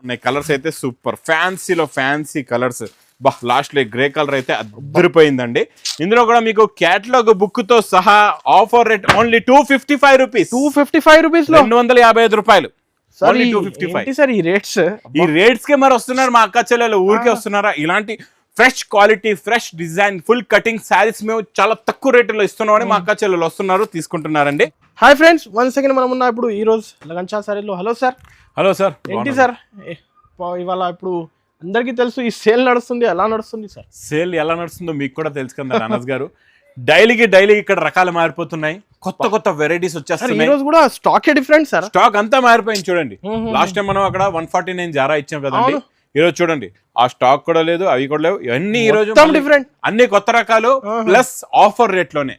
ఉన్నాయి. కలర్స్ అయితే super ఫ్యాన్సీలో fancy colours. బా లాస్ట్ లో గ్రే కలర్ అయితే అద్దరిపోయిందండి. ఇందులో కూడా మీకు క్యాటలాగ్ బుక్ తో సహా offer rate only 255 rupees. 255 rupees లో 255 రూపాయలు. ఓన్లీ 255 సార్ ఈ రేట్స్. ఈ రేట్స్ కే మరి వస్తున్నారు మా అక్క చెల్లెలు, ఊరికే వస్తున్నారా? ఇలాంటి fresh quality fresh design full cutting saris మేము చాలా తక్కువ రేట్లో ఇస్తున్నామని మా అక్క చెల్లెలు వస్తున్నారు, తీసుకుంటున్నారండి. హాయ్ ఫ్రెండ్స్, వన్ సెకండ్ మనం ఉన్నా ఇప్పుడు ఈ రోజు లగన్షా సారీలో. Hello sir. Hello sir. ఏంటి సార్ ఇవాళ ఇప్పుడు అందరికీ తెలుసు ఈ సేల్ నడుస్తుంది, ఎలా నడుస్తుంది సార్? సేల్ ఎలా నడుస్తుందో మీకు కూడా తెలుసు కదా అనస్ గారు. డైలీకి ఇక్కడ రకాలు మారిపోతున్నాయి, కొత్త కొత్త వెరైటీస్ వచ్చేస్తున్నాయి. ఈ రోజు కూడా స్టాక్ డిఫరెంట్ సార్, స్టాక్ అంతా మారిపోయింది చూడండి. లాస్ట్ టైం మనం అక్కడ 149 జారా ఇచ్చాం కదండి, ఈ రోజు చూడండి ఆ స్టాక్ కూడా లేదు, అవి కూడా లేవు. ఇవన్నీ ఈ రోజు డిఫరెంట్, అన్ని కొత్త రకాలు ప్లస్ ఆఫర్ రేట్ లోనే.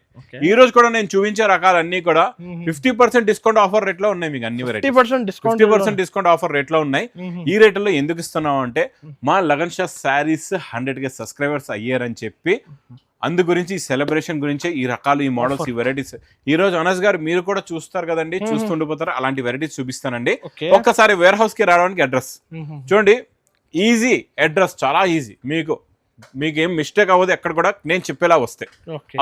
ఈ రోజు కూడా నేను చూపించే రకాలు అన్ని కూడా 50% డిస్కౌంట్ ఆఫర్ రేట్ లో ఉన్నాయి. మీకు అన్ని 50% డిస్కౌంట్ ఆఫర్ రేట్ లో ఉన్నాయి. ఈ రేట్ లో ఎందుకు ఇస్తున్నాం అంటే మా లగన్షా శారీస్ 100K సబ్స్క్రైబర్స్ అయ్యారని చెప్పి, అందు గురించి ఈ సెలబ్రేషన్ గురించి ఈ రకాలు, ఈ మోడల్స్, ఈ వెరైటీస్ ఈ రోజు అనస్ గారు మీరు కూడా చూస్తారు కదండి, చూస్తుండిపోతారు. అలాంటి వెరైటీస్ చూపిస్తానండి. ఒక్కసారి వేర్ హౌస్ కి రావడానికి అడ్రస్ చూడండి. ఈజీ అడ్రస్, చాలా ఈజీ. మీకు ఏం మిస్టేక్ అవ్వదు ఎక్కడ కూడా, నేను చెప్పేలా వస్తే.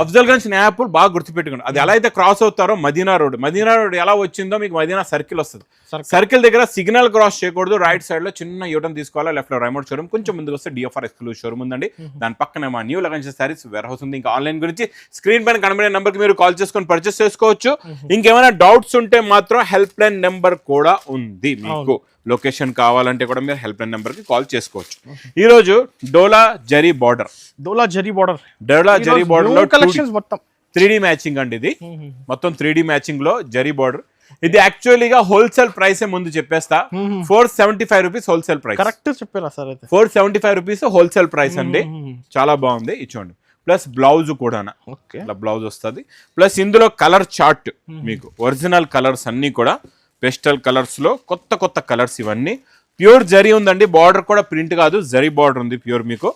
అఫ్జల్గంజ్ నేహాపూర్ బాగా గుర్తుపెట్టుకోండి. అది ఎలా అయితే క్రాస్ అవుతారో మదీనా రోడ్ ఎలా వచ్చిందో మీకు మదీనా సర్కిల్ వస్తుంది. సర్కిల్ దగ్గర సిగ్నల్ క్రాస్ చేయకూడదు, రైట్ సైడ్ లో చిన్న యూటర్న్ తీసుకోవాలి, లెఫ్ట్ లో రైమోట్ షోరూమ్, కొంచెం ముందుకు వస్తే డిఎఫ్ఆర్ ఎక్స్క్లూజివ్ షోరూమ్ ఉందండి. దాని పక్కనే మా న్యూ లగన్షా శారీస్ వేర్ హౌస్ ఉంది. ఇంకా ఆన్లైన్ గురించి స్క్రీన్ పైన కనబడే నెంబర్ కి మీరు కాల్ చేసుకొని పర్చేస్ చేసుకోవచ్చు. ఇంకేమైనా డౌట్స్ ఉంటే మాత్రం హెల్ప్ లైన్ నెంబర్ కూడా ఉంది. మీకు లొకేషన్ కావాలంటే కూడా మీరు హెల్ప్ లైన్ నెంబర్ కి కాల్ చేసుకోవచ్చు. ఈ రోజు డోలా జరీ బార్డర్ లో కలెక్షన్స్ మొత్తం 3D మ్యాచింగ్ అండి. ఇది మొత్తం 3D మ్యాచింగ్ లో జరీ బార్డర్. ఇది యాక్చువల్లీగా హోల్సేల్ ప్రైస్ ముందు చెప్పేస్తా, 475 రూపీస్ హోల్సేల్ ప్రైస్. కరెక్ట్ చెప్పారా సార్? 475 రూపీస్ హోల్సేల్ ప్రైస్ అండి. చాలా బాగుంది. ఇచ్చోండి. ప్లస్ బ్లౌజ్ కూడా బ్లౌజ్ వస్తుంది. ప్లస్ ఇందులో కలర్ చార్ట్, మీకు ఒరిజినల్ కలర్స్ అన్ని కూడా పెస్టల్ కలర్స్ లో కొత్త కొత్త కలర్స్. ఇవన్నీ ప్యూర్ జరీ ఉందండి. బార్డర్ కూడా ప్రింట్ కాదు, జరీ బార్డర్ ఉంది ప్యూర్. మీకు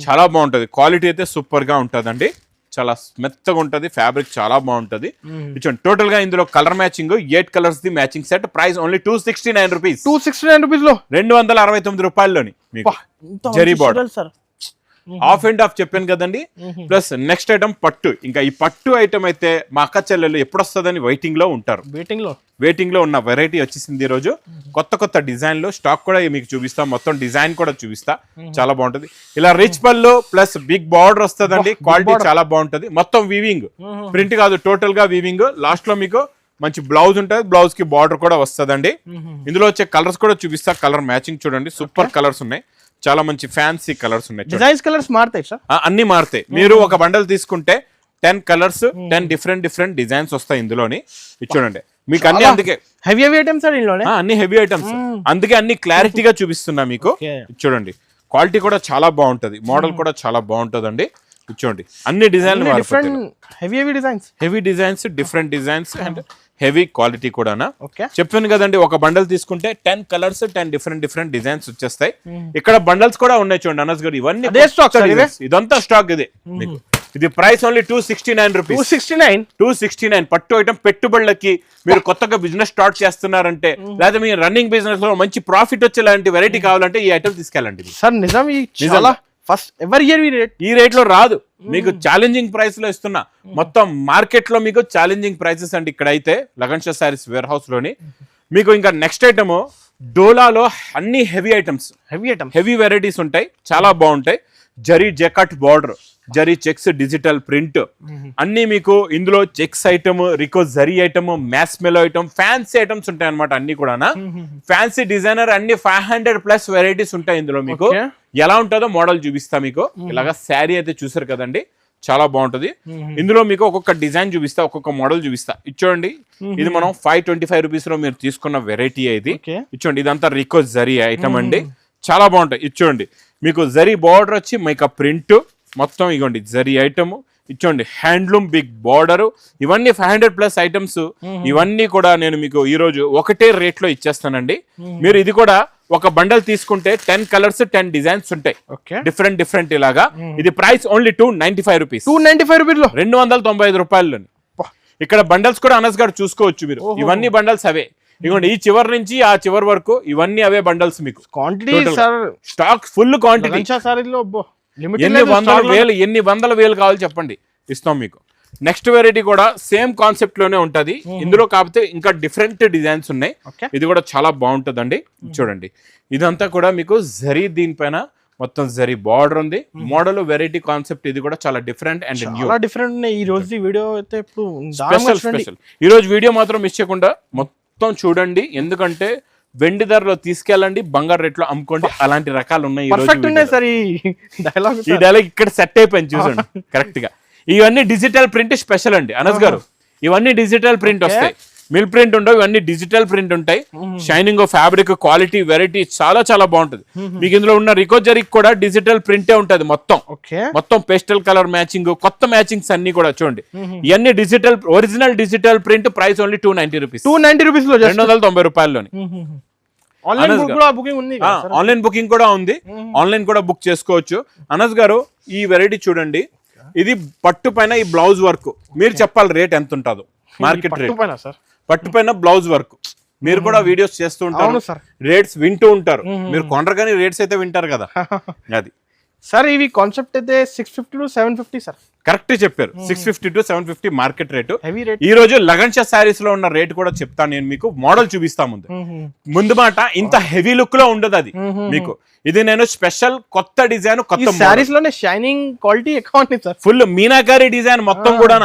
చాలా బాగుంటది. క్వాలిటీ అయితే సూపర్ గా ఉంటదండి, చాలా మెత్తగా ఉంటది. ఫ్యాబ్రిక్ చాలా బాగుంటది. ఇచ్చండి. టోటల్ గా ఇందులో colour matching 8 colours the matching set. Price only 269 rupees. 269 rupees లో 269 రూపాయల్లోని మీకు zari border. Of and of చెప్పాను కదండి. ప్లస్ నెక్స్ట్ ఐటమ్ పట్టు. ఇంకా ఈ పట్టు ఐటమ్ అయితే మా అక్క చెల్లెలు ఎప్పుడు వస్తుందని వెయిటింగ్ లో ఉంటారు. వెయిటింగ్ లో ఉన్న వెరైటీ వచ్చేసింది ఈ రోజు. కొత్త కొత్త డిజైన్ లో స్టాక్ కూడా మీకు చూపిస్తా, మొత్తం డిజైన్ కూడా చూపిస్తా. చాలా బాగుంటది. ఇలా రిచ్ పళ్ళు ప్లస్ బిగ్ బార్డర్ వస్తుందండి. క్వాలిటీ చాలా బాగుంటది. మొత్తం వీవింగ్, ప్రింట్ కాదు, టోటల్ గా వీవింగ్. లాస్ట్ లో మీకు మంచి బ్లౌజ్ ఉంటుంది, బ్లౌజ్ కి బార్డర్ కూడా వస్తుందండి. ఇందులో వచ్చే కలర్స్ కూడా చూపిస్తా. కలర్ మ్యాచింగ్ చూడండి, సూపర్ కలర్స్ ఉన్నాయి. చాలా మంచి ఫ్యాన్సీ కలర్స్ ఉన్నాయి. డిజైన్స్ కలర్స్ మారుతాయి సార్, అన్ని మారుతాయి. మీరు ఒక బండల్ తీసుకుంటే 10 కలర్స్ 10 డిఫరెంట్ డిజైన్స్ వస్తాయి ఇందులోని. చూడండి మీకు అన్ని, అందుకే హెవీ ఐటమ్స్ అన్ని హెవీ ఐటమ్స్, అందుకే అన్ని క్లారిటీగా చూపిస్తున్నా మీకు. చూడండి క్వాలిటీ కూడా చాలా బాగుంటది, మోడల్ కూడా చాలా బాగుంటదండి. చూడండి అన్ని డిజైన్లు heavy designs different designs and heavy quality కూడా. చెప్పాను కదండి, ఒక బండల్ తీసుకుంటే 10 కలర్స్ 10 డిఫరెంట్ డిజైన్స్ వచ్చేస్తాయి. ఇక్కడ బండల్స్ కూడా ఉన్నాయి చూడండి అనస్ గారు. ఇవన్నీ ఇదంతా స్టాక్. ఇది మీకు ఇది ప్రైస్ ఓన్లీ 269 రూపీస్. 269 పట్టు ఐటమ్. పెట్టుబడులకి మీరు కొత్తగా బిజినెస్ స్టార్ట్ చేస్తున్నారంటే, లేదా మీరు రన్నింగ్ బిజినెస్ లో మంచి ప్రాఫిట్ వచ్చేలాంటి వెరైటీ కావాలంటే ఈ ఐటమ్ తీసుకెళ్ళండి సార్. నిజం ఫస్ట్ ఎవర్ ఇయర్ ఈ రేట్ లో రాదు, మీకు ఛాలెంజింగ్ ప్రైస్ లో ఇస్తున్నా. మొత్తం మార్కెట్ లో మీకు ఛాలెంజింగ్ ప్రైసెస్ అండి ఇక్కడైతే లగన్షా శారీస్ వేర్ హౌస్ లోని. మీకు ఇంకా నెక్స్ట్ ఐటమ్ డోలాలో అన్ని హెవీ వెరైటీస్ ఉంటాయి, చాలా బాగుంటాయి. Zari jacquard border, zari checks, digital print అన్ని మీకు ఇందులో చెక్స్ ఐటమ్, రికో జరీ ఐటమ్, మ్యాస్ మెలో ఐటమ్, ఫ్యాన్సీ ఐటమ్స్ ఉంటాయి అనమాట. అన్ని కూడా ఫ్యాన్సీ డిజైనర్ అన్ని 500+ వెరైటీస్ ఉంటాయి ఇందులో. మీకు ఎలా ఉంటుందో మోడల్ చూపిస్తా మీకు. ఇలాగా శారీ అయితే చూసారు కదండి, చాలా బాగుంటది. ఇందులో మీకు ఒక్కొక్క డిజైన్ చూపిస్తా, ఒక్కొక్క మోడల్ చూపిస్తా. ఇచ్చోండి, ఇది మనం 525 రూపీస్ లో మీరు తీసుకున్న వెరైటీ ఇది. ఇచ్చోండి, ఇదంతా రికో జరీ ఐటమ్ అండి, చాలా బాగుంటాయి. ఇచ్చోండి మీకు జరీ బార్డర్ వచ్చి మీకు ప్రింట్ మొత్తం. ఇగోండి జరీ ఐటమ్. ఇచ్చోండి హ్యాండ్లూమ్ బిగ్ బార్డర్. ఇవన్నీ 500+ ఐటమ్స్. ఇవన్నీ కూడా నేను మీకు ఈ రోజు ఒకటే రేట్ లో ఇచ్చేస్తానండి. మీరు ఇది కూడా ఒక బండల్ తీసుకుంటే 10 కలర్స్ 10 డిజైన్స్ ఉంటాయి, డిఫరెంట్ ఇలాగా. ఇది ప్రైస్ ఓన్లీ 295 రూపీస్. 295 రూపాయలు. ఇక్కడ బండల్స్ కూడా అనస్ గారు చూసుకోవచ్చు మీరు. ఇవన్నీ బండల్స్ అవే. ఇదిగోండి ఈ చివరి నుంచి ఆ చివరి వరకు ఇవన్నీ అవే బండల్స్ మీకు quantity Total. Sir stock full quantity సారీలో ఎన్ని వందల వేలు కావాలి చెప్పండి ఇస్తాం మీకు. నెక్స్ట్ వెరైటీ కూడా సేమ్ కాన్సెప్ట్ లోనే ఉంటది, ఇందులో కాకపోతే ఇంకా డిఫరెంట్ డిజైన్స్ ఉన్నాయి. ఇది కూడా చాలా బాగుంటదండి. చూడండి ఇదంతా కూడా మీకు జరీ, దీనిపైన మొత్తం జరీ బార్డర్ ఉంది. మోడల్ వెరైటీ కాన్సెప్ట్ ఇది కూడా చాలా డిఫరెంట్ అండ్ న్యూ, చాలా డిఫరెంట్ ఉన్నాయి. ఈ రోజు వీడియో అయితే ఇప్పుడు స్పెషల్. ఈ రోజు వీడియో మాత్రం మిస్ చేయకుండా మొత్తం చూడండి, ఎందుకంటే వెండి ధరలో తీసుకెళ్ళండి, బంగారు రేట్లో అమ్ముకోండి, అలాంటి రకాలు ఉన్నాయి. పర్ఫెక్ట్ ఉన్నాయి సార్ ఈ డైలాగ్ ఇక్కడ సెట్ అయిపోయింది చూసండి కరెక్ట్ గా. ఇవన్నీ డిజిటల్ ప్రింట్ స్పెషల్ అండి అనస్ గారు, ఇవన్నీ డిజిటల్ ప్రింట్ వస్తాయి, మిల్ ప్రింట్ ఉండవు, ఇవన్నీ డిజిటల్ ప్రింట్ ఉంటాయి. షైనింగ్ ఫ్యాబ్రిక్ క్వాలిటీ వెరైటీ చాలా చాలా బాగుంటది. మీకు ఇందులో ఉన్న రికోజరీ కూడా డిజిటల్ ప్రింటే ఉంటది మొత్తం పేస్టల్ కలర్ మ్యాచింగ్, కొత్త మ్యాచింగ్స్ అన్ని కూడా చూడండి. ఇవన్నీ digital original digital print, price only 290 rupees, 290 లో 290 రూపాయల్లోని. ఆన్లైన్ బుకింగ్ కూడా ఉంది, ఆన్లైన్ కూడా బుక్ చేసుకోవచ్చు. అనస్ గారు ఈ వెరైటీ చూడండి, ఇది పట్టు పైన ఈ బ్లౌజ్ వర్క్, మీరు చెప్పాలి రేట్ ఎంత ఉంటుందో మార్కెట్ రేట్. పట్టు పైన బ్లౌజ్ వర్క్, మీరు కూడా వీడియోస్ చేస్తూ ఉంటారు, రేట్స్ వింటూ ఉంటారు, మీరు కొనరు కానీ రేట్స్ అయితే వింటారు కదా. అది సార్ ఇవి కాన్సెప్ట్ అయితే 650 to 750 సార్, కరెక్ట్ చెప్పారు. 650 to 750 market rate. Heavy rate. ఈ రోజు లగన్ షా సారీస్ లో ఉన్న రేట్ కూడా చెప్తాను నేను మీకు, మోడల్ చూపిస్తా ముందు మాట. ఇంత హెవీ లుక్ లో ఉండదు అది మీకు, ఇది నేను స్పెషల్ కొత్త డిజైన్, కొత్త సారీస్ లోనే షైనింగ్ క్వాలిటీ ఎక్కువ ఉంది సార్. ఫుల్ మీనాకారి డిజైన్ మొత్తం కూడా,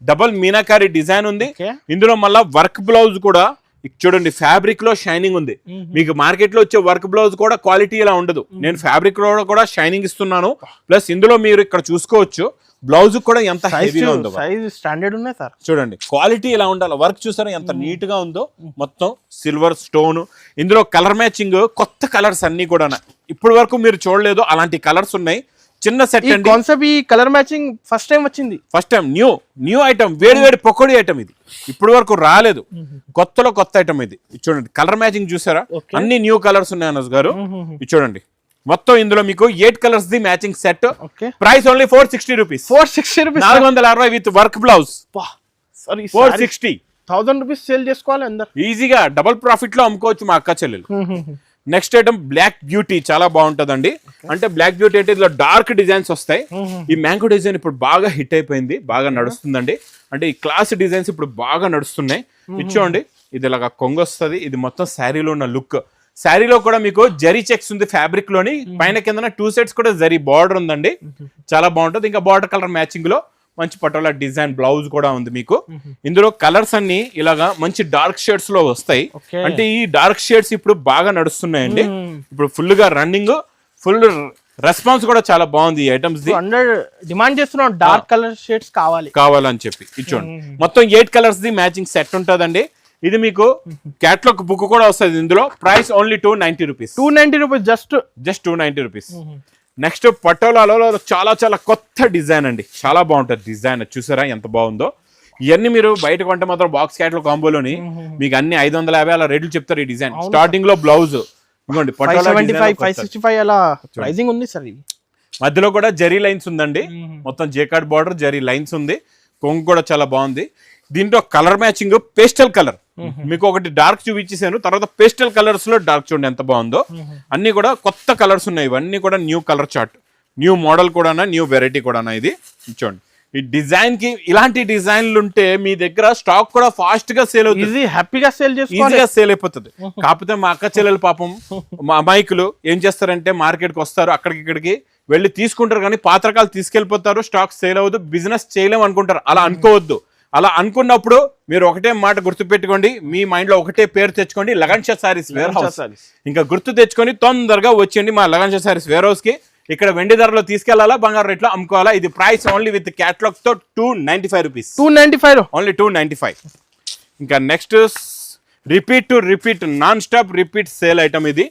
డబల్ మీనాకారి డిజైన్ ఉంది. ఇందులో మళ్ళా వర్క్ బ్లౌజ్ కూడా చూడండి, ఫ్యాబ్రిక్ లో షైనింగ్ ఉంది. మీకు మార్కెట్ లో వచ్చే వర్క్ బ్లౌజ్ కూడా క్వాలిటీ ఇలా ఉండదు, నేను ఫ్యాబ్రిక్ లో కూడా షైనింగ్ ఇస్తున్నాను. ప్లస్ ఇందులో మీరు ఇక్కడ చూసుకోవచ్చు బ్లౌజ్ కూడా ఎంత హెవీగా ఉందో, సైజ్ స్టాండర్డ్ ఉన్నాయి సార్. చూడండి క్వాలిటీ ఇలా ఉండాలి. వర్క్ చూసారా ఎంత నీట్ గా ఉందో, మొత్తం సిల్వర్ స్టోన్. ఇందులో కలర్ మ్యాచింగ్, కొత్త కలర్స్ అన్ని కూడా ఇప్పటి వరకు మీరు చూడలేదు అలాంటి కలర్స్ ఉన్నాయి. చిన్న సెట్ అండి కాన్సెప్ట్, ఈ కలర్ మ్యాచింగ్ ఫస్ట్ టైం వచ్చింది, ఫస్ట్ టైం న్యూ ఐటమ్, వేడి పకోడీ ఐటమ్ ఇది, ఇప్పుడు వరకు రాలేదు, కొత్తలో కొత్త ఐటమ్ ఇది. చూడండి కలర్ మ్యాచింగ్ చూసారా, అన్ని న్యూ కలర్స్ ఉన్నాయి అనస్ గారు. ఇది చూడండి మొత్తం ఇందులో మీకు 8 colours the matching set. Price only 460 rupees, 460 with work blouse. 460, 1000 rupees sale చేసుకోవాలి అందరు ఈజీగా, డబుల్ ప్రాఫిట్ లో అమ్ముకోవచ్చు మా అక్క చెల్లెలు. నెక్స్ట్ ఐటమ్ బ్లాక్ బ్యూటీ, చాలా బాగుంటదండి. అంటే బ్లాక్ బ్యూటీ అంటే ఇందులో డార్క్ డిజైన్స్ వస్తాయి. ఈ మ్యాంగో డిజైన్ ఇప్పుడు బాగా హిట్ అయిపోయింది, బాగా నడుస్తుందండి. అంటే ఈ క్లాస్ డిజైన్స్ ఇప్పుడు బాగా నడుస్తున్నాయి. ఇచ్చోండి ఇది ఇలాగా కొంగు వస్తుంది, ఇది మొత్తం శారీలో ఉన్న లుక్. శారీలో కూడా మీకు జరీ చెక్స్ ఉంది ఫ్యాబ్రిక్ లోని, పైన కింద 2 సెట్స్ కూడా జరీ బార్డర్ ఉందండి, చాలా బాగుంటుంది. ఇంకా బార్డర్ కలర్ మ్యాచింగ్ లో మంచి పటోలా డిజైన్ బ్లౌజ్ కూడా ఉంది మీకు. ఇందులో కలర్స్ అన్ని ఇలాగా మంచి డార్క్ షేడ్స్ లో వస్తాయి. అంటే ఈ డార్క్ షేడ్స్ ఇప్పుడు బాగా నడుస్తున్నాయండి, ఇప్పుడు ఫుల్ గా రన్నింగ్, ఫుల్ రెస్పాన్స్ కూడా చాలా బాగుంది ఈ ఐటమ్స్ ది. డిమాండ్ చేస్తున్నాం డార్క్ కలర్ షేడ్స్ కావాలని చెప్పి ఇచ్చోండి. మొత్తం 8 కలర్స్ ది మ్యాచింగ్ సెట్ ఉంటదండి. ఇది మీకు క్యాటలాగ్ బుక్ కూడా వస్తుంది ఇందులో. Price only 290 rupees, 290 rupees, just 290 rupees. Next పటోలాలో చాలా చాలా కొత్త డిజైన్ అండి, చాలా బాగుంటుంది డిజైన్. చూసారా ఎంత బాగుందో. ఇవన్నీ మీరు బయట కొంటే మాత్రం బాక్స్ క్యాటలాగ్ కాంబోలోని మీకు అన్ని 550 అలా రేట్లు చెప్తారు. ఈ డిజైన్ స్టార్టింగ్ లో బ్లౌజ్ ఇవ్వండి, 575 అలా ప్రైసింగ్ ఉంది సార్. మధ్యలో కూడా జరీ లైన్స్ ఉందండి, మొత్తం జేకార్డ్ బార్డర్ జరీ లైన్స్ ఉంది. కొంగు కూడా చాలా బాగుంది. దీంట్లో కలర్ మ్యాచింగ్ పేస్టల్ కలర్, మీకు ఒకటి డార్క్ చూపించేసాను, తర్వాత పేస్టల్ కలర్స్ లో డార్క్ చూడండి ఎంత బాగుందో. అన్ని కూడా కొత్త కలర్స్ ఉన్నాయి, ఇవన్నీ కూడా new colour chart, new model కూడా, న్యూ వెరైటీ కూడా. ఇది చూడండి, ఈ డిజైన్ కి ఇలాంటి డిజైన్లు ఉంటే మీ దగ్గర స్టాక్ కూడా ఫాస్ట్ గా సేల్ అవుతుంది, హ్యాపీగా సేల్ అయిపోతుంది. కాకపోతే మా అక్క చెల్లెలు పాపం, మా అమాయకులు ఏం చేస్తారంటే మార్కెట్ కి వస్తారు, అక్కడికి ఇక్కడికి వెళ్ళి తీసుకుంటారు, కానీ పాత రకాలు తీసుకెళ్లిపోతారు, స్టాక్ సేల్ అవ్వదు, బిజినెస్ చేయలేము అనుకుంటారు. అలా అనుకోవద్దు. అలా అనుకున్నప్పుడు మీరు ఒకటే మాట గుర్తు పెట్టుకోండి, మీ మైండ్ లో ఒకటే పేరు తెచ్చుకోండి, లగన్ షా సారీస్ వేర్ హౌస్. ఇంకా గుర్తు తెచ్చుకొని తొందరగా వచ్చేయండి మా లగన్ షా సారీస్ వేర్ హౌస్ కి. ఇక్కడ వెండి ధరలో తీసుకెళ్లాలా, బంగారు రేట్లో అమ్ముకోవాలా. ఇది ప్రైస్ ఓన్లీ విత్ క్యాటలాగ్ తో 295 రూపీస్, 295 ఓన్లీ 295. ఇంకా next repeat non stop repeat sale item. ఇది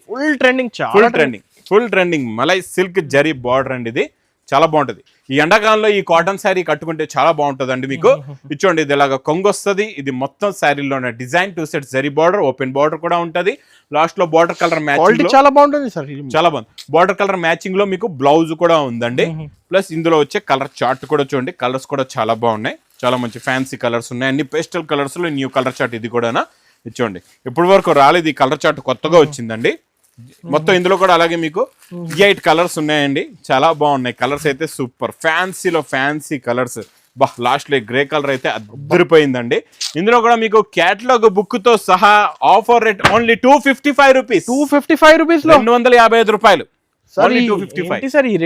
full trending malai silk zari border అండి, ఇది చాలా బాగుంటది. ఈ ఎండాకాలంలో ఈ కాటన్ శారీ కట్టుకుంటే చాలా బాగుంటది అండి మీకు. ఇచ్చోండి ఇది ఇలాగ కొంగు వస్తుంది, ఇది మొత్తం శారీలోనే design 2 sets zari border, open border కూడా ఉంటది. లాస్ట్ లో బార్డర్ కలర్ మ్యాచింగ్ చాలా బాగుంటుంది సార్, చాలా బాగుంది. బార్డర్ కలర్ మ్యాచింగ్ లో మీకు బ్లౌజ్ కూడా ఉందండి. ప్లస్ ఇందులో వచ్చే కలర్ చార్ట్ కూడా చూడండి, కలర్స్ కూడా చాలా బాగున్నాయి, చాలా మంచి ఫ్యాన్సీ కలర్స్ ఉన్నాయి, అన్ని పేస్టల్ కలర్స్ లో న్యూ కలర్ చార్ట్ ఇది కూడా. ఇచ్చోండి ఇప్పటి వరకు రాలేదు, ఈ కలర్ చార్ట్ కొత్తగా వచ్చిందండి. మొత్తం ఇందులో కూడా అలాగే మీకు 8 కలర్స్ ఉన్నాయండి. చాలా బాగున్నాయి కలర్స్ అయితే, సూపర్ ఫ్యాన్సీలో ఫ్యాన్సీ కలర్స్. లాస్ట్ లో గ్రే కలర్ అయితే అద్దరిపోయిందండి. ఇందులో కూడా మీకు క్యాటలాగ్ బుక్ తో సహా offer rate only 255 rupees. 255 rupees లో 255 రూపాయలు. Only 255. సార్ ఈ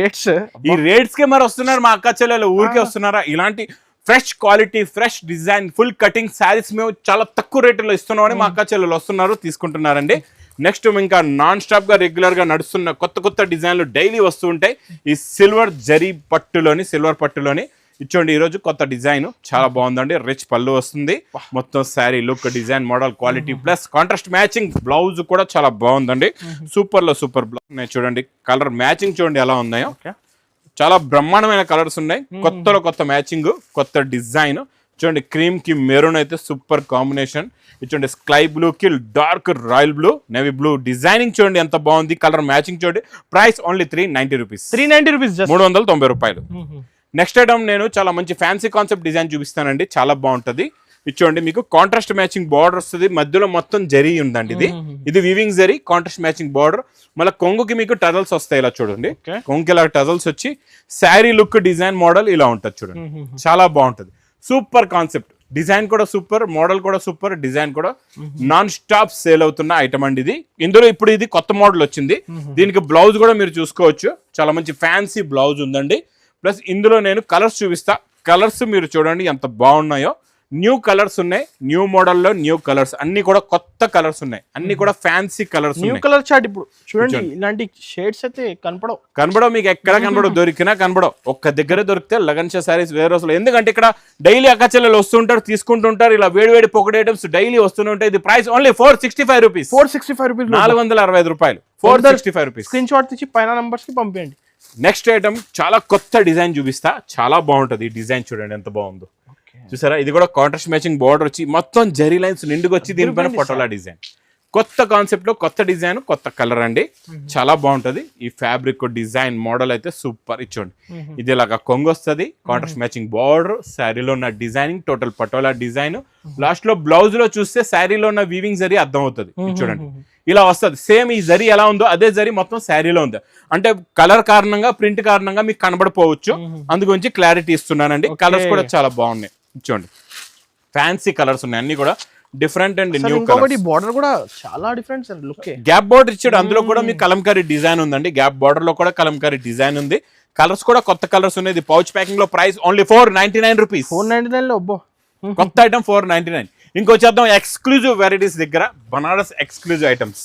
రేట్స్ కే మరి వస్తున్నారు మా అక్క చెల్లెలు, ఊరికే వస్తున్నారా? ఇలాంటి fresh quality, fresh design, full cutting saris మేము చాలా తక్కువ రేటులో ఇస్తున్నామని మా అక్క చెల్లెలు వస్తున్నారు, తీసుకుంటున్నారండి. నెక్స్ట్ ఇంకా నాన్ స్టాప్ గా రెగ్యులర్ గా నడుస్తున్న కొత్త కొత్త డిజైన్లు డైలీ వస్తూ ఉంటాయి. ఈ సిల్వర్ పట్టులోని ఇచ్చోండి ఈరోజు కొత్త డిజైన్ చాలా బాగుందండి. రిచ్ పళ్ళు వస్తుంది, మొత్తం sari look, design, model, quality plus contrast matching blouse కూడా చాలా బాగుందండి. సూపర్ బ్లౌజ్ చూడండి, కలర్ మ్యాచింగ్ చూడండి ఎలా ఉన్నాయో. చాలా బ్రహ్మాండమైన కలర్స్ ఉన్నాయి, కొత్త మ్యాచింగ్, కొత్త డిజైన్. చూడండి క్రీమ్ కి మెరూన్ అయితే సూపర్ కాంబినేషన్. చూడండి స్కై బ్లూ కి dark royal blue, navy blue designing చూడండి ఎంత బాగుంది, కలర్ మ్యాచింగ్ చూడండి. Price only 390 rupees. 390 రూపాయలు. నెక్స్ట్ ఐటమ్ నేను చాలా మంచి ఫ్యాన్సీ కాన్సెప్ట్ డిజైన్ చూపిస్తానండి, చాలా బాగుంటది. ఇచ్చోండి మీకు కాంట్రాస్ట్ మ్యాచింగ్ బార్డర్ వస్తుంది, మధ్యలో మొత్తం జరీ ఉందండి. ఇది weaving zari, contrast matching border. మళ్ళీ కొంగుకి మీకు టజల్స్ వస్తాయి, ఇలా చూడండి. కొంగుకి ఇలా టజల్స్ వచ్చి శారీ లుక్, డిజైన్, మోడల్ ఇలా ఉంటుంది చూడండి, చాలా బాగుంటది. సూపర్ కాన్సెప్ట్, డిజైన్ కూడా సూపర్, మోడల్ కూడా సూపర్, డిజైన్ కూడా నాన్ స్టాప్ సేల్ అవుతున్న ఐటమ్ అండి ఇది. ఇందులో ఇప్పుడు ఇది కొత్త మోడల్ వచ్చింది, దీనికి బ్లౌజ్ కూడా మీరు చూసుకోవచ్చు, చాలా మంచి ఫ్యాన్సీ బ్లౌజ్ ఉందండి. ప్లస్ ఇందులో నేను కలర్స్ చూపిస్తా, కలర్స్ మీరు చూడండి ఎంత బాగున్నాయో. న్యూ కలర్స్ ఉన్నాయి, న్యూ మోడల్లో న్యూ కలర్స్, అన్ని కూడా కొత్త కలర్స్ ఉన్నాయి, అన్ని కూడా fancy colours. New colour chart ఇప్పుడు చూడండి, ఇలాంటి షేడ్స్ అయితే కనపడవు, మీకు ఎక్కడ కనపడవు, దొరికినా కనపడవు. ఒక్క దగ్గరే దొరికితే లగన్ షా సారీస్ వేరే రోజులు. ఎందుకంటే ఇక్కడ డైలీ అక్కచెల్లెలు వస్తుంటారు, తీసుకుంటుంటారు, ఇలా వేడి పొగడి ఐటమ్స్ డైలీ వస్తూనే ఉంటాయి. ఇది ప్రైస్ ఓన్లీ 465 రూపీస్. 465 రూపాయలు. 465 రూపీస్. స్క్రీన్ షాట్ తీసి పైన నంబర్స్ కి పంపించండి. నెక్స్ట్ ఐటమ్ చాలా కొత్త డిజైన్ చూపిస్తా, చాలా బాగుంటది. ఈ డిజైన్ చూడండి ఎంత బాగుందో, చూసారా? ఇది కూడా కాంట్రాస్ట్ మ్యాచింగ్ బార్డర్ వచ్చి మొత్తం జరీ లైన్స్ నిండుగా వచ్చి దీనిపైన పటోలా డిజైన్. కొత్త కాన్సెప్ట్ లో కొత్త డిజైన్, కొత్త కలర్ అండి, చాలా బాగుంటది. ఈ ఫ్యాబ్రిక్ డిజైన్ మోడల్ అయితే సూపర్. ఇచ్చోండి ఇది ఇలాగా కొంగు వస్తుంది, కాంట్రాస్ట్ మ్యాచింగ్ బార్డర్, శారీలో ఉన్న designing total patola design. Last లో బ్లౌజ్ లో చూస్తే శారీలో ఉన్న వీవింగ్ జరీ అర్థం అవుతుంది. చూడండి ఇలా వస్తుంది, సేమ్ ఈ జరీ ఎలా ఉందో అదే జరీ మొత్తం శారీలో ఉంది. అంటే కలర్ కారణంగా, ప్రింట్ కారణంగా మీకు కనబడిపోవచ్చు, అందుగురించి క్లారిటీ ఇస్తున్నానండి. కలర్స్ కూడా చాలా బాగున్నాయి, చూడండి ఫ్యాన్సీ కలర్స్ ఉన్నాయి, అన్ని కూడా different and new colour. Border కూడా చాలా different sir, look gap border ఇచ్చాడు, అందులో కూడా మీకు కలంకారీ డిజైన్ ఉందండి. గ్యాప్ బార్డర్ లో కూడా కలంకారీ డిజైన్ ఉంది. కలర్స్ కూడా కొత్త కలర్స్ ఉన్నాయి. ఇది పౌచ్ ప్యాకింగ్ లో ప్రైస్ ఓన్లీ 499 రూపీస్. 499 లో కొత్త ఐటమ్ 499. ఇంకొచ్చేద్దాం ఎక్స్క్లూజివ్ వెరైటీస్ దగ్గర, బనారస్ ఎక్స్క్లూజివ్ ఐటమ్స్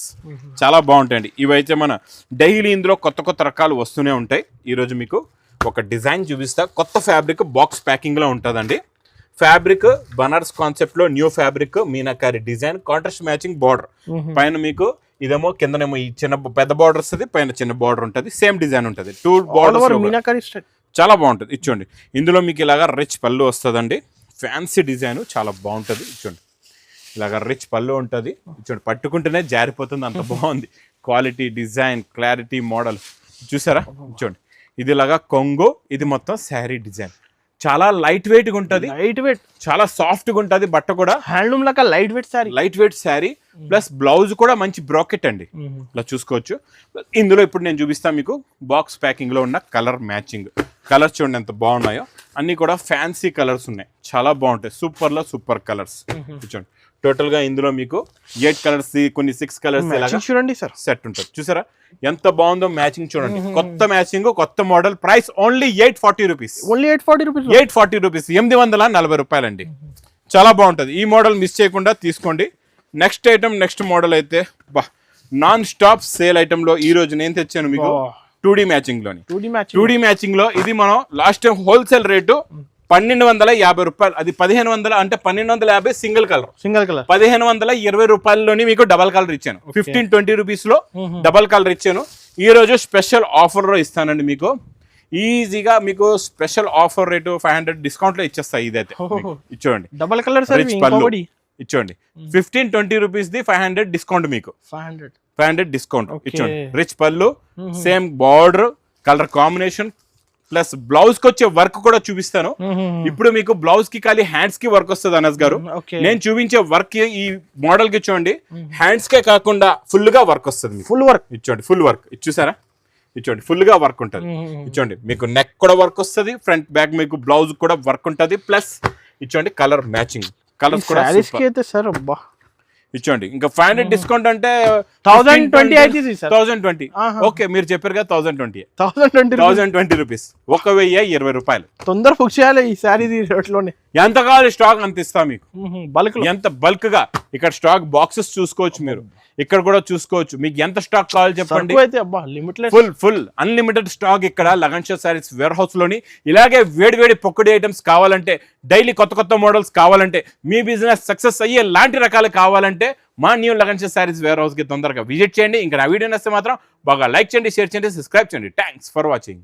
చాలా బాగుంటాయండి. ఇవైతే మన డైలీ ఇందులో కొత్త రకాలు వస్తూనే ఉంటాయి. ఈరోజు మీకు ఒక డిజైన్ చూపిస్తా, కొత్త ఫ్యాబ్రిక్ బాక్స్ ప్యాకింగ్ లో ఉంటుందండి. ఫ్యాబ్రిక్ బనారస్ కాన్సెప్ట్ లో new fabric, meenakari design, contrast matching border. పైన మీకు ఇదేమో కిందనేమో ఈ పెద్ద బార్డర్ వస్తుంది, పైన చిన్న బార్డర్ ఉంటుంది, సేమ్ డిజైన్ ఉంటుంది. 2 బార్డర్స్ చాలా బాగుంటుంది. ఇచ్చోండి ఇందులో మీకు ఇలాగా రిచ్ పళ్ళు వస్తుందండి, ఫ్యాన్సీ డిజైన్ చాలా బాగుంటుంది. ఇచ్చోండి ఇలాగా రిచ్ పళ్ళు ఉంటుంది, ఇచ్చోండి పట్టుకుంటేనే జారిపోతుంది, అంత బాగుంది. క్వాలిటీ, డిజైన్, క్లారిటీ, మోడల్ చూసారా? ఇచ్చోండి ఇది ఇలాగా కొంగు, ఇది మొత్తం శారీ డిజైన్, చాలా లైట్ వెయిట్ గా ఉంటుంది, చాలా సాఫ్ట్ గా ఉంటుంది. బట్ట కూడా హ్యాండ్లూమ్ లాగా light weight sari plus blouse కూడా మంచి బ్రాకెట్ అండి, ఇలా చూసుకోవచ్చు. ఇందులో ఇప్పుడు నేను చూపిస్తాను మీకు బాక్స్ ప్యాకింగ్ లో ఉన్న కలర్ మ్యాచింగ్. కలర్స్ చూడండి ఎంత బాగున్నాయో, అన్ని కూడా ఫ్యాన్సీ కలర్స్ ఉన్నాయి, చాలా బాగుంటాయి. Super colours. చూడండి టోటల్ గా ఇందులో మీకు 8 కలర్స్, కొన్ని 6 కలర్స్ చూడండి సార్ సెట్ ఉంటుంది. చూసారా ఎంత బాగుందో మ్యాచింగ్ చూడండి. కొత్త మ్యాచింగ్, కొత్త model. Price only 840 rupees. 840 rupees, 840 రూపాయలండి. చాలా బాగుంటది. ఈ మోడల్ మిస్ చేయకుండా తీసుకోండి. నెక్స్ట్ ఐటమ్, నెక్స్ట్ మోడల్ అయితే నాన్ స్టాప్ సేల్ ఐటమ్ లో ఈ రోజు నేను తెచ్చాను మీకు 2D మ్యాచింగ్ లోని. 2D మ్యాచింగ్ లో ఇది మనం లాస్ట్ టైం హోల్సేల్ రేటు 1250 రూపాయలు, అది 1500, అంటే 1250 సింగిల్ కలర్. 1520 రూపాయల్లోని మీకు డబల్ కలర్ ఇచ్చాను. 1520 రూపీస్ లో డబల్ కలర్ ఇచ్చాను. ఈ రోజు స్పెషల్ ఆఫర్ లో ఇస్తానండి మీకు. ఈజీగా మీకు స్పెషల్ ఆఫర్ రేటు 500 డిస్కౌంట్ లో ఇచ్చేస్తాయి. ఇదైతే ఇచ్చోండి డబల్ కలర్ ఇచ్చోండి 1520 రూపీస్ ది 500 డిస్కౌంట్ మీకు. 500 డిస్కౌంట్ ఇచ్చోండి. Rich pallu, same border, colour combination, plus blouse కి వచ్చే వర్క్ కూడా చూపిస్తాను. ఇప్పుడు మీకు బ్లౌజ్ కి ఖాళీ హ్యాండ్స్ కి వర్క్ వస్తుంది అనస్ గారు. నేను చూపించే వర్క్ ఈ మోడల్ కి చూడండి, హ్యాండ్స్ కే కాకుండా ఫుల్ గా వర్క్ వస్తుంది. ఫుల్ వర్క్ ఇచ్చోండి, ఫుల్ వర్క్ చూసారా, ఇచ్చోండి ఫుల్ గా వర్క్ ఉంటుంది. ఇచ్చోండి మీకు నెక్ కూడా వర్క్ వస్తుంది, ఫ్రంట్ బ్యాక్ మీకు బ్లౌజ్ కూడా వర్క్ ఉంటుంది. ప్లస్ ఇచ్చోండి కలర్ మ్యాచింగ్, కలర్స్ కూడా సార్ అబ్బా ఇచ్చోండి. ఇంకా 500 డిస్కౌంట్ అంటే 1020 అయితే సార్ 1020. ఓకే మీరు చెప్పారు కదా 1020 రూపీస్, 1020 రూపాయలు. తొందర బుక్ చేయాలి ఈ సారీ రేట్లోనే. ఎంత కావాలి స్టాక్ అంత ఇస్తా మీకు, బల్క్ ఎంత బల్క్ గా. ఇక్కడ స్టాక్ బాక్సెస్ చూసుకోవచ్చు మీరు, ఇక్కడ కూడా చూసుకోవచ్చు. మీకు ఎంత స్టాక్ కావాలి చెప్పండి. ఫుల్ అన్లిమిటెడ్ స్టాక్ ఇక్కడ లగన్ షో సారీస్ వేర్ హౌస్ లోని. ఇలాగే వేడి పొక్కుడి ఐటమ్స్ కావాలంటే, డైలీ కొత్త మోడల్స్ కావాలంటే, మీ బిజినెస్ సక్సెస్ అయ్యే లాంటి రకాలు కావాలంటే మా new Lagan show sarees warehouse హౌస్ కి తొందరగా విజిట్ చేయండి. ఇంకా నా వీడియో నచ్చితే మాత్రం బాగా లైక్ చేయండి, షేర్ చేయండి, సబ్స్క్రైబ్ చేయండి. Thanks for watching.